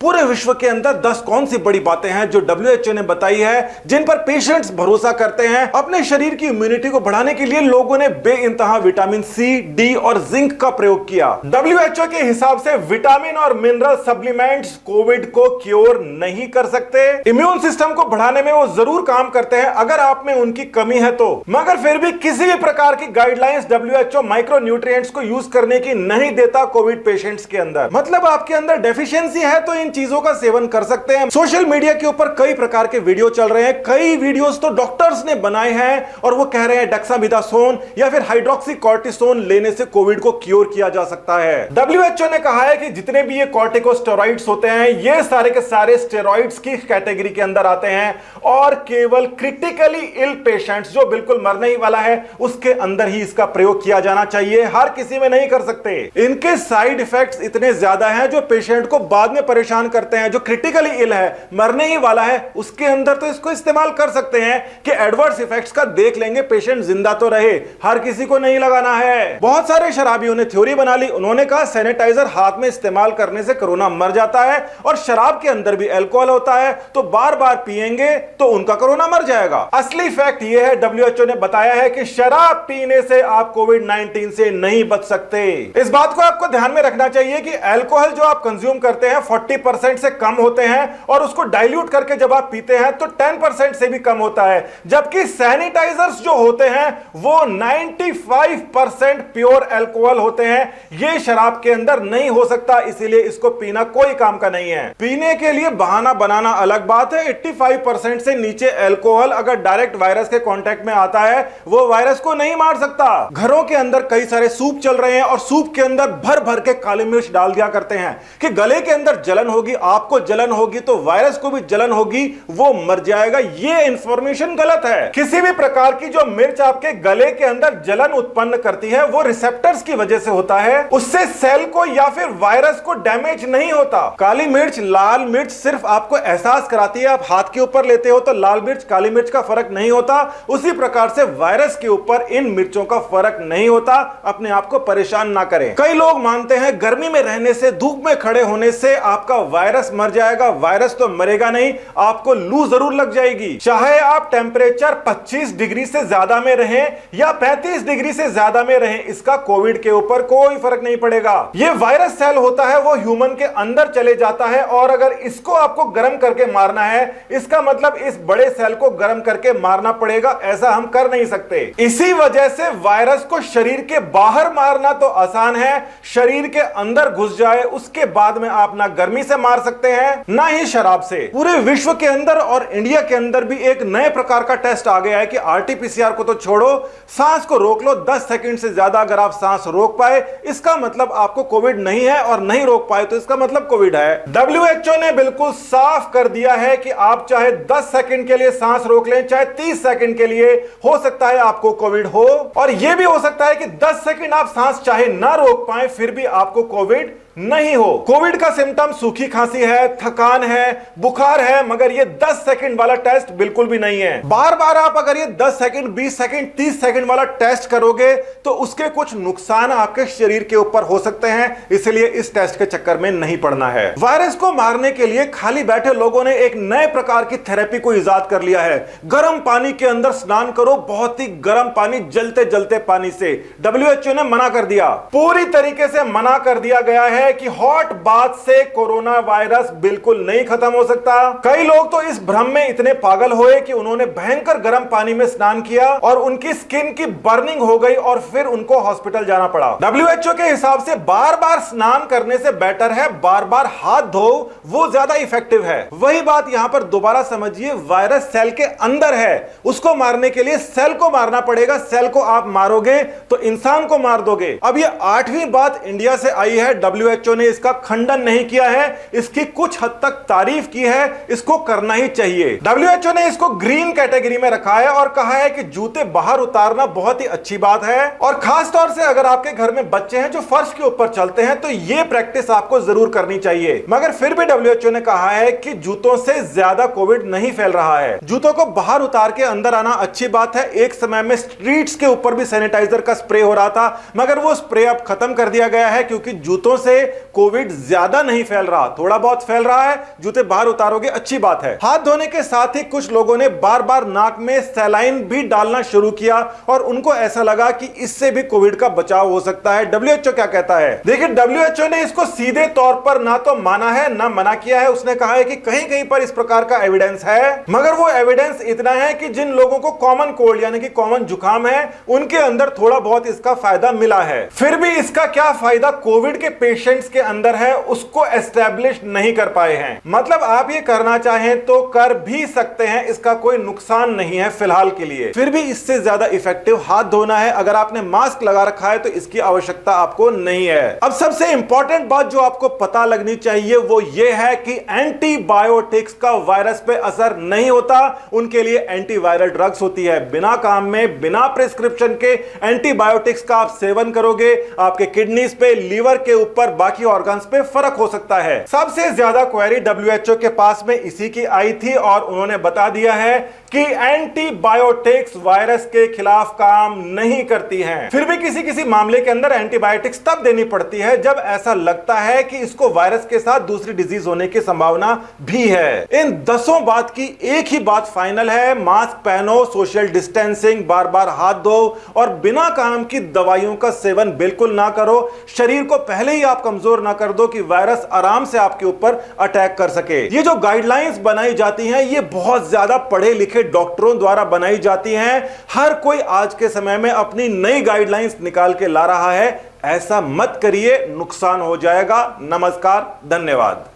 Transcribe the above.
पूरे विश्व के अंदर 10 कौन सी बड़ी बातें हैं जो WHO ने बताई है, जिन पर पेशेंट्स भरोसा करते हैं। अपने शरीर की इम्यूनिटी को बढ़ाने के लिए लोगों ने बेइंतहा विटामिन सी, डी और जिंक का प्रयोग किया। WHO के हिसाब से विटामिन और मिनरल सप्लीमेंट्स कोविड को क्योर नहीं कर सकते। इम्यून सिस्टम को बढ़ाने में वो जरूर काम करते हैं अगर आप में उनकी कमी है तो, मगर फिर भी किसी भी प्रकार की गाइडलाइंस WHO माइक्रो न्यूट्रिएंट्स को यूज करने की नहीं देता कोविड पेशेंट्स के अंदर। मतलब आपके अंदर डेफिशिएंसी है तो इन चीजों का सेवन कर सकते हैं। सोशल मीडिया के ऊपर कई प्रकार के वीडियो चल रहे हैं, कई वीडियोस तो डॉक्टर्स ने बनाए हैं और वो कह रहे हैं डेक्सामेथासोन या फिर हाइड्रोक्सीकोर्टिसोन लेने से कोविड को क्योर किया जा सकता है। WHO ने कहा है कि जितने भी ये कॉर्टिकोस्टेरॉइड्स होते हैं ये सारे के सारे स्टेरॉइड्स की कैटेगरी के अंदर आते हैं और केवल क्रिटिकली इल पेशेंट्स जो बिल्कुल मरने ही वाला है उसके अंदर ही इसका प्रयोग किया जाना चाहिए, हर किसी में नहीं कर सकते। इनके साइड इफेक्ट्स इतने ज्यादा हैं जो पेशेंट को बाद में परेशान करते हैं। जो क्रिटिकली इल है, मरने ही वाला है, उसके अंदर तो इसको इस्तेमाल कर सकते हैं कि एडवर्स इफेक्ट्स का देख लेंगे, पेशेंट जिंदा तो रहे, हर किसी को नहीं लगाना है। बहुत सारे शराबियों ने थ्योरी बना ली, उन्होंने कहा सैनिटाइजर हाथ में इस्तेमाल करने से कोरोना मर जाता है और शराब के अंदर भी अल्कोहल होता है तो बार बार पिएंगे तो उनका कोरोना मर जाएगा। असली फैक्ट यह है, WHO ने बताया है कि शराब पीने से आप कोविड-19 से नहीं बच सकते। इस बात को आपको ध्यान में रखना चाहिए कि अल्कोहल जो आप कंज्यूम करते हैं 40% से कम होते हैं और उसको डाइल्यूट करके जब आप पीते हैं तो 10% से भी कम होता है, जबकि सैनिटाइजर्स जो होते हैं वो 95% प्योर अल्कोहल होते हैं। ये शराब के अंदर नहीं हो सकता, इसीलिए इसको पीना कोई काम का नहीं है। पीने के लिए बहाना बनाना अलग बात है। 85% से नीचे अल्कोहल अगर डायरेक्ट वायरस के कांटेक्ट में आता है वो वायरस को नहीं मार सकता। घरों के अंदर कई सारे सूप चल रहे हैं और सूप के अंदर भर भर के काली मिर्च डाल दिया करते हैं कि गले के अंदर जलन होगी, आपको जलन होगी तो वायरस को भी जलन होगी, वो मर जाएगा। ये इंफॉर्मेशन गलत है। किसी भी प्रकार की जो मिर्च आपके गले के अंदर जलन उत्पन्न करती है वो रिसेप्टर्स की वजह से होता है, उससे सेल को या फिर वायरस को डैमेज नहीं होता। काली मिर्च, लाल मिर्च सिर्फ आपको एहसास कराती है, आप हाथ के ऊपर लेते हो तो लाल मिर्च काली मिर्च का फर्क नहीं होता, उसी प्रकार से वायरस के ऊपर इन मिर्चों का फर्क नहीं होता। अपने आप को परेशान ना करें। कई लोग मानते हैं गर्मी में रहने से, धूप में खड़े होने से आपका वायरस मर जाएगा। वायरस तो मरेगा नहीं, आपको लू जरूर लग जाएगी। चाहे आप टेम्परेचर 25 डिग्री से ज्यादा में रहें या 35 डिग्री से ज्यादा में रहें, इसका कोविड के ऊपर कोई फर्क नहीं पड़ेगा। यह वायरस सेल होता है वो ह्यूमन के अंदर चले जाता है और अगर इसको आपको गर्म करके मारना है इसका मतलब इस बड़े सेल को गर्म करके मारना पड़ेगा, ऐसा हम कर नहीं सकते। इसी वजह से वायरस को शरीर के बाहर मारना तो आसान है, शरीर के अंदर घुस जाए उसके बाद में आप ना गर्मी से मार सकते हैं ना ही शराब से। पूरे विश्व के अंदर और इंडिया के अंदर भी एक नए प्रकार का टेस्ट आ गया है कि RT-PCR को तो छोड़ो, सांस को रोक लो 10 सेकंड से ज्यादा अगर आप सांस रोक पाए इसका मतलब आपको कोविड नहीं है और नहीं रोक पाए तो इसका मतलब कोविड है। WHO ने बिल्कुल साफ कर दिया है कि आप चाहे 10 सेकंड के लिए सांस रोक लें, चाहे 30 सेकंड के लिए, हो सकता है आपको कोविड हो और यह भी हो सकता है कि 10 सेकंड आप सांस चाहे ना रोक पाए फिर भी आपको कोविड नहीं हो। कोविड का सिम्टम सूखी खांसी है, थकान है, बुखार है, मगर ये 10 सेकंड वाला टेस्ट बिल्कुल भी नहीं है। बार बार आप अगर ये 10 सेकंड, 20 सेकंड, 30 सेकंड वाला टेस्ट करोगे तो उसके कुछ नुकसान आपके शरीर के ऊपर हो सकते हैं, इसलिए इस टेस्ट के चक्कर में नहीं पड़ना है। वायरस को मारने के लिए खाली बैठे लोगों ने एक नए प्रकार की थेरेपी को इजाद कर लिया है। गर्म पानी के अंदर स्नान करो, बहुत ही गर्म पानी, जलते जलते पानी से। WHO ने मना कर दिया, पूरी तरीके से मना कर दिया गया है कि हॉट बाथ से कोरोना वायरस बिल्कुल नहीं खत्म हो सकता। कई लोग तो इस भ्रम में इतने पागल हुए कि उन्होंने भयंकर गर्म पानी में स्नान किया और उनकी स्किन की बर्निंग हो गई और फिर उनको हॉस्पिटल जाना पड़ा। WHO के हिसाब से बार बार स्नान करने से बेटर है बार बार हाथ धो, वो ज्यादा इफेक्टिव है। वही बात यहां पर दोबारा समझिए, वायरस सेल के अंदर है, उसको मारने के लिए सेल को मारना पड़ेगा। सेल को आप मारोगे तो इंसान को मार दोगे। अब ये 8वीं बात इंडिया से आई है, WHO ने इसका खंडन नहीं किया है, इसकी कुछ हद तक तारीफ की है, इसको करना ही चाहिए। WHO ने इसको ग्रीन कैटेगरी में रखा है और कहा है कि जूते बाहर उतारना बहुत ही अच्छी बात है और खास तौर से अगर आपके घर में बच्चे हैं जो फर्श के ऊपर चलते हैं तो यह प्रैक्टिस आपको जरूर करनी चाहिए। मगर फिर भी WHO ने कहा है कि जूतों से ज्यादा कोविड नहीं फैल रहा है। जूतों को बाहर उतार के अंदर आना अच्छी बात है। एक समय में स्ट्रीट्स के ऊपर भी सैनिटाइजर का स्प्रे हो रहा था, मगर वो स्प्रे अब खत्म कर दिया गया है क्योंकि जूतों से कोविड ज्यादा नहीं फैल रहा, थोड़ा बहुत फैल रहा है, जूते बाहर उतारोगे अच्छी बात है। हाथ धोने के साथ ही कुछ लोगों ने बार बार नाक में सैलाइन भी डालना शुरू किया और उनको ऐसा लगा कि इससे भी कोविड का बचाव हो सकता है। डब्ल्यूएचओ क्या कहता है? देखिए, डब्ल्यूएचओ ने इसको सीधे तौर पर ना तो माना है ना मना किया है। उसने कहा है कि कहीं कहीं पर इस प्रकार का एविडेंस है, मगर वो एविडेंस इतना है कि जिन लोगों को कॉमन कोल्ड यानी कि कॉमन जुकाम है, उनके अंदर थोड़ा बहुत इसका फायदा मिला है। फिर भी इसका क्या फायदा कोविड के पेशेंट्स के अंदर है, उसको एस्टेब्लिश नहीं कर पाए हैं। मतलब आप ये करना चाहें तो कर भी सकते हैं, इसका कोई नुकसान नहीं है फिलहाल के लिए। फिर भी इससे ज्यादा इफेक्टिव हाथ धोना है। अगर आपने मास्क लगा रखा है तो इसकी आवश्यकता आपको नहीं है। अब सबसे इंपॉर्टेंट बात जो आपको पता लगनी चाहिए वो ये है कि एंटीबायोटिक्स का वायरस पे असर नहीं होता। उनके लिए एंटीवायरल ड्रग्स होती है। बिना काम में, बिना प्रिस्क्रिप्शन के एंटीबायोटिक्स का आप सेवन करोगे, आपके किडनीज पे, लीवर के ऊपर, बाकी ऑर्गन्स पे फर्क हो सकता है। सबसे ज्यादा क्वेरी डब्ल्यूएचओ के पास में इसी की आई थी और उन्होंने बता दिया है कि एंटीबायोटिक्स वायरस के खिलाफ काम नहीं करती हैं। फिर भी किसी किसी मामले के अंदर एंटीबायोटिक्स तब देनी पड़ती है जब ऐसा लगता है कि इसको वायरस के साथ दूसरी डिजीज होने की संभावना भी है। इन 10 बात की एक ही बात फाइनल है, मास्क पहनो, सोशल डिस्टेंसिंग, बार बार हाथ धो और बिना काम की दवाइयों का सेवन बिल्कुल ना करो। शरीर को पहले ही आप कमजोर ना कर दो कि वायरस आराम से आपके ऊपर अटैक कर सके। ये जो गाइडलाइंस बनाई जाती हैं ये बहुत ज्यादा पढ़े लिखे डॉक्टरों द्वारा बनाई जाती हैं। हर कोई आज के समय में अपनी नई गाइडलाइंस निकाल के ला रहा है। ऐसा मत करिए, नुकसान हो जाएगा। नमस्कार, धन्यवाद।